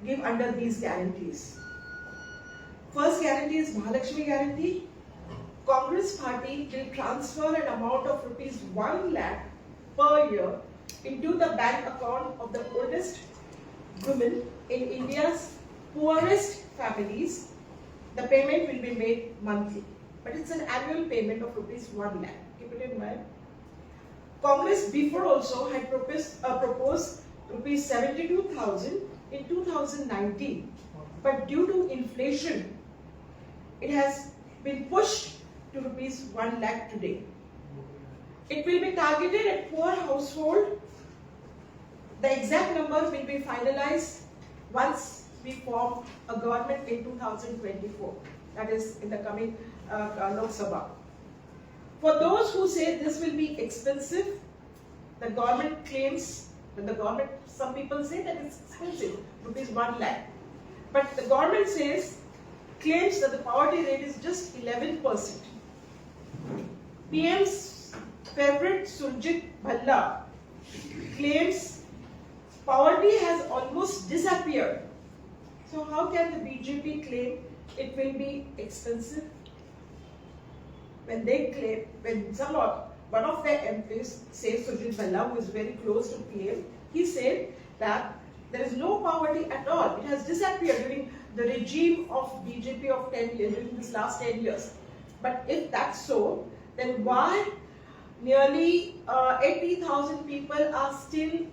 give under these guarantees. First guarantee is Mahalakshmi guarantee. Congress party will transfer an amount of rupees 1 lakh per year into the bank account of the oldest women in India's poorest families. The payment will be made monthly, but it's an annual payment of rupees 1 lakh. Keep it in mind. Congress before also had proposed rupees 72,000 in 2019, but due to inflation, it has been pushed to rupees 1 lakh today. It will be targeted at poor household. The exact number will be finalized once we form a government in 2024. That is in the coming Lok Sabha. For those who say this will be expensive, the government claims that some people say that it's expensive, rupees 1 lakh. But the government claims that the poverty rate is just 11%. PM's favorite Surjit Bhalla claims poverty has almost disappeared. So how can the BJP claim it will be expensive? When they claim, one of their MPs says, Surjit Bhalla, who is very close to PM, he said that there is no poverty at all. It has disappeared during the regime of BJP of 10 years, during this last 10 years. But if that's so, then why nearly 80,000 people are still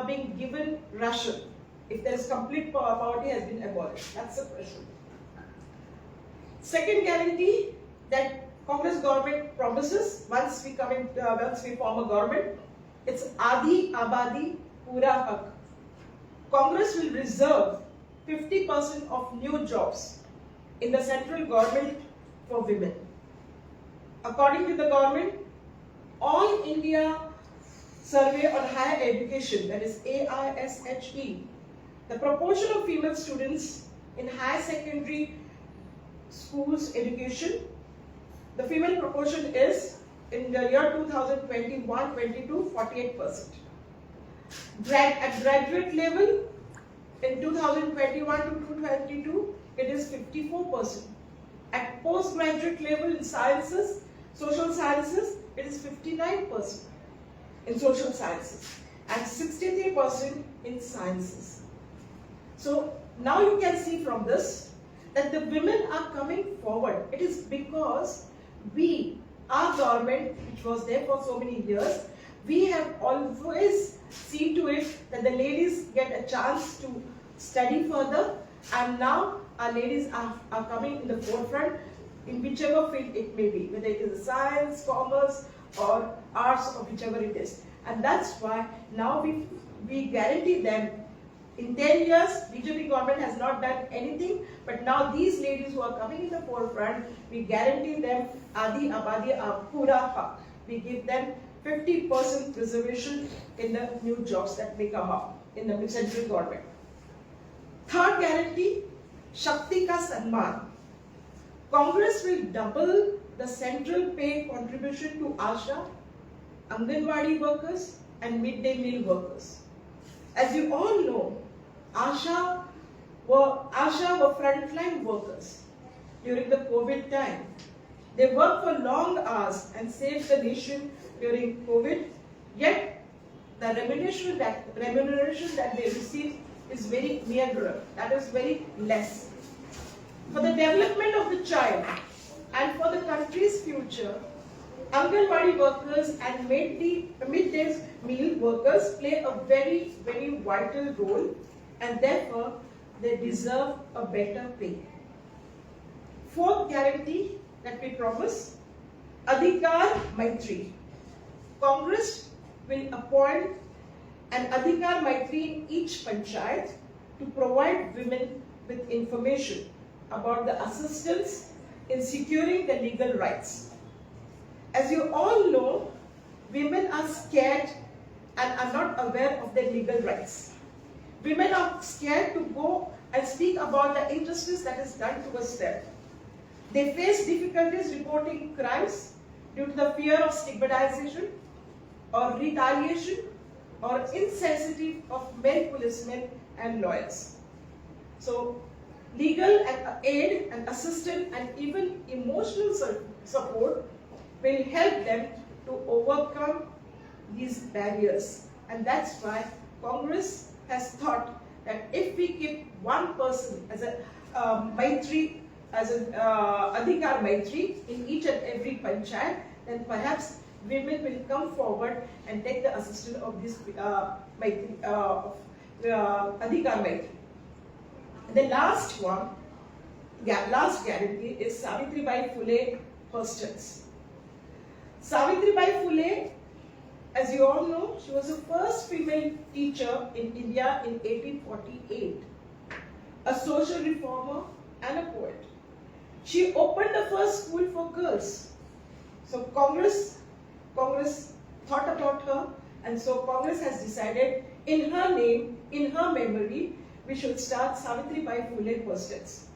being given ration if there is complete poverty has been abolished? That's the question. Second guarantee that Congress government promises once we form a government, it's Adi Abadi Pura Hak. Congress will reserve 50% of new jobs in the central government for women. According to the government, All India Survey on Higher Education, that is AISHE, the proportion of female students in higher secondary schools education, the female proportion is in the year 2021-22, 48%. At graduate level, in 2021 to 2022, it is 54%. At postgraduate level in sciences, social sciences, it is 59% in social sciences and 63% in sciences. So now you can see from this that the women are coming forward. It is because our government, which was there for so many years, we have always seen to it that the ladies get a chance to study further, and now our ladies are coming in the forefront in whichever field it may be, whether it is science, commerce or arts or whichever it is. And that's why now we guarantee them. In 10 years, BJP government has not done anything, but now these ladies who are coming in the forefront, we guarantee them Adi Abadi Pura Hak. We give them 50% reservation in the new jobs that may come up in the central government. Third guarantee, Shakti Ka Samman. Congress will double the central pay contribution to ASHA, Anganwadi workers and midday meal workers. As you all know, ASHA were frontline workers during the COVID time. They worked for long hours and saved the nation during COVID, yet the remuneration that they receive is very meager, that is very less. For the development of the child and for the country's future, Anganwadi workers and midday meal workers play a very, very vital role, and therefore they deserve a better pay. Fourth guarantee that we promise, Adhikar Maitri. Congress will appoint an Adhikar Maitri in each panchayat to provide women with information about the assistance in securing their legal rights. As you all know, women are scared and are not aware of their legal rights. Women are scared to go and speak about the injustice that is done towards them. They face difficulties reporting crimes due to the fear of stigmatization or retaliation or insensitivity of male policemen and lawyers. So legal and aid and assistance and even emotional support will help them to overcome these barriers. And that's why Congress has thought that if we keep one person as a Maitri, as an Adhikar Maitri in each and every panchayat, then perhaps women will come forward and take the assistance of this Adhikar Maitri. The last one, last guarantee is Savitribai Phule hostels. Savitribai Phule, as you all know, she was the first female teacher in India in 1848, a social reformer and a poet. She opened the first school for girls. So Congress thought about her, and so Congress has decided in her name, in her memory, we should start Savitribai Phule hostels.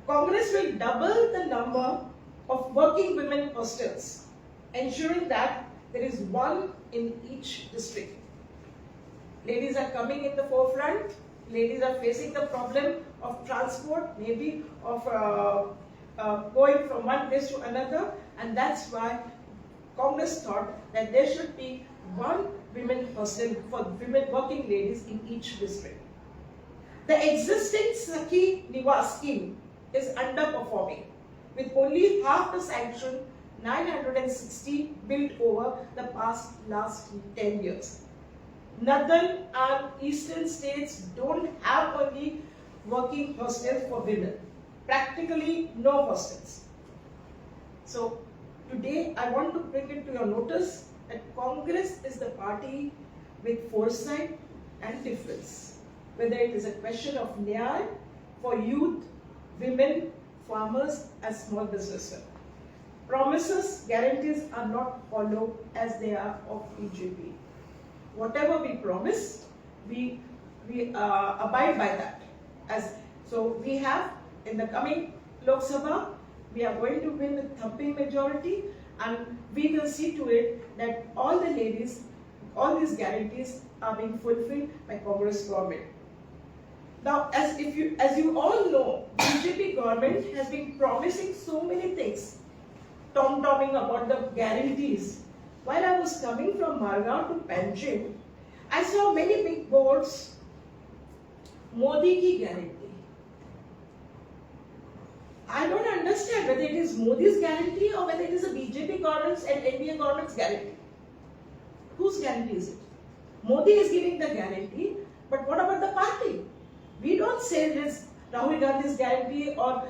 Congress will double the number of working women hostels, ensuring that there is one in each district. Ladies are coming in the forefront. Ladies are facing the problem of transport, maybe of going from one place to another, and that's why Congress thought that there should be one women hostel for women working ladies in each district. The existing Sakhi Niwas scheme is underperforming, with only half the sanction, 960 built over the last 10 years. Northern and eastern states don't have only working hostels for women. Practically no hostels. So today I want to bring it to your notice that Congress is the party with foresight and difference. Whether it is a question of nyaya for youth, women, farmers and small businessmen. Promises, guarantees are not followed as they are of BJP. Whatever we promise, we abide by that. So we have in the coming Lok Sabha, we are going to win with thumping majority, and we will see to it that all the ladies, all these guarantees are being fulfilled by Congress government. Now, as you all know, BJP government has been promising so many things, tom-tomming about the guarantees. While I was coming from Margao to Panjim, I saw many big boards, Modi ki guarantee. I don't understand whether it is Modi's guarantee or whether it is a BJP government's and NDA government's guarantee. Whose guarantee is it? Modi is giving the guarantee, but what about the party? We don't say this Rahul Gandhi's guarantee or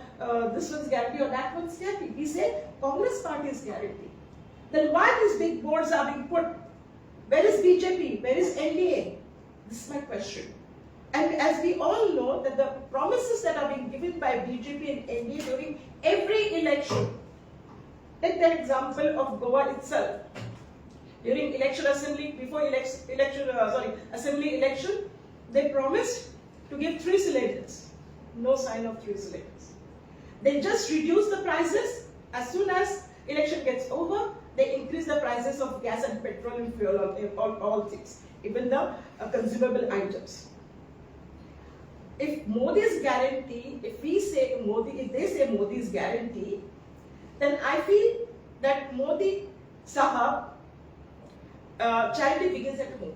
this one's guarantee or that one's guarantee. We say Congress party's guarantee. Then why these big boards are being put? Where is BJP? Where is NDA? This is my question. And as we all know that the promises that are being given by BJP and NDA during every election, take the example of Goa itself. During election assembly, before assembly election, they promised to give 3 cylinders. No sign of 3 cylinders. They just reduce the prices. As soon as election gets over, they increase the prices of gas and petrol and fuel, all things, even the consumable items. If Modi's guarantee, if they say Modi's guarantee, then I feel that Modi Sahab, charity begins at home.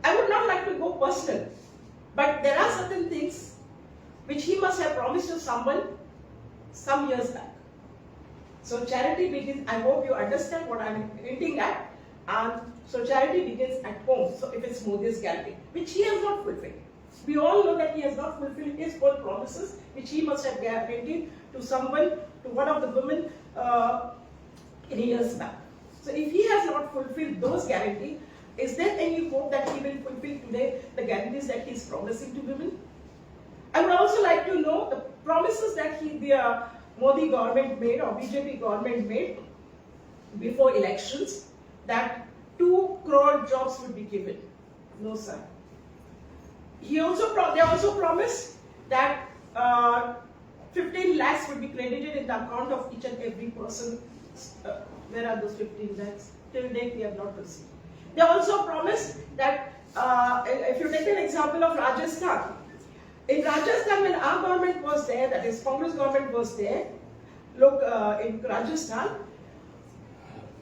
I would not like to go personal, but there are certain things which he must have promised to someone some years back. So charity begins, I hope you understand what I am hinting at. So charity begins at home. So if it's Modi's guarantee, which he has not fulfilled. We all know that he has not fulfilled his own promises, which he must have guaranteed to someone, to one of the women years back. So if he has not fulfilled those guarantees, is there any hope that he will fulfill today the guarantees that he is promising to women? I would also like to know the promises that the Modi government made or BJP government made before elections, that 2 crore jobs would be given. No, sir. They also promised that 15 lakhs would be credited in the account of each and every person. Where are those 15 lakhs? Till date we have not received. They also promised that if you take an example of Rajasthan, In Rajasthan, when our government was there, that is Congress government was there, look, in Rajasthan,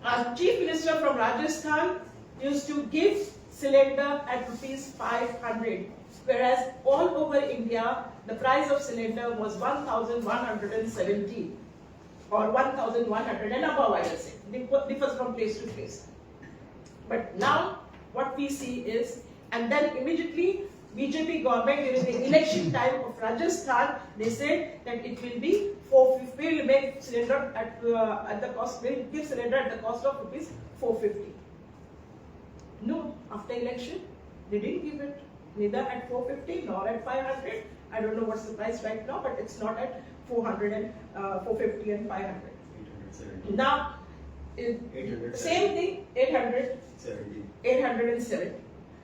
our chief minister from Rajasthan used to give cylinder at ₹500, whereas all over India, the price of cylinder was 1,170 or 1,100 and above, I will say. Differs from place to place. But now, what we see is, and then immediately, BJP government during the election time of Rajasthan, they said that it will be 450. We will make cylinder at the cost. We will give cylinder at the cost of ₹450. No, after election, they didn't give it neither at 450 nor at 500. I don't know what's the price right now, but it's not at 400 and 450 and 500. 870. Now, same thing, 870.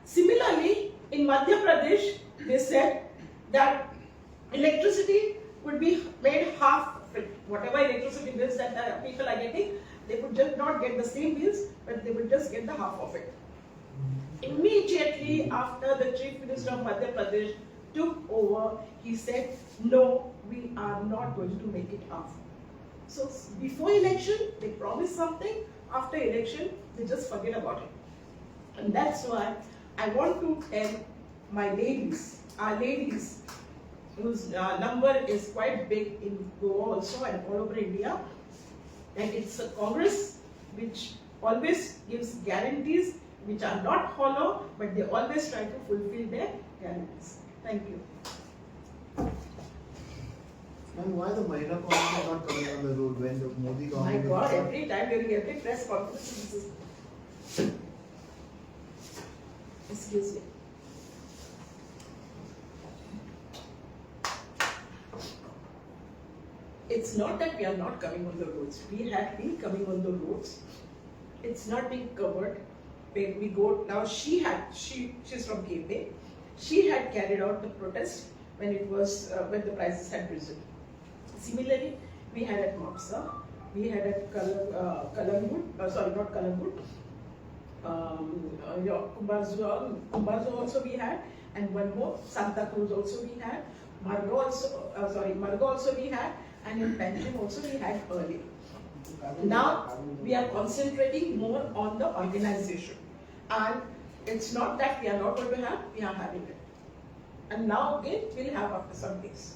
Similarly, in Madhya Pradesh, they said that electricity would be made half of it. Whatever electricity bills that the people are getting, they would just not get the same bills, but they would just get the half of it. Immediately after the Chief Minister of Madhya Pradesh took over, he said, no, we are not going to make it half. So before election, they promise something. After election, they just forget about it. And that's why I want to tell my ladies, our ladies, whose number is quite big in Goa also and all over India, that it's a Congress which always gives guarantees which are not hollow, but they always try to fulfill their guarantees. Thank you. And why the Mahila Congress is not coming on the road when the Modi government? My God, every time during every press conference, this is. Excuse me. It's not that we are not coming on the roads. We have been coming on the roads. It's not being covered. When we go now, she's from KP. She had carried out the protest when it was when the prices had risen. Similarly, we had at Mapsa, we had at Kalangut, sorry, not Kalangut, Kumbazo also we had, and one more, Santa Cruz also we had, Margo also we had, and in Panjim also we had earlier. Now we are concentrating more on the organization, and it's not that we are not going to have, we are having it. And now again we'll have after some days.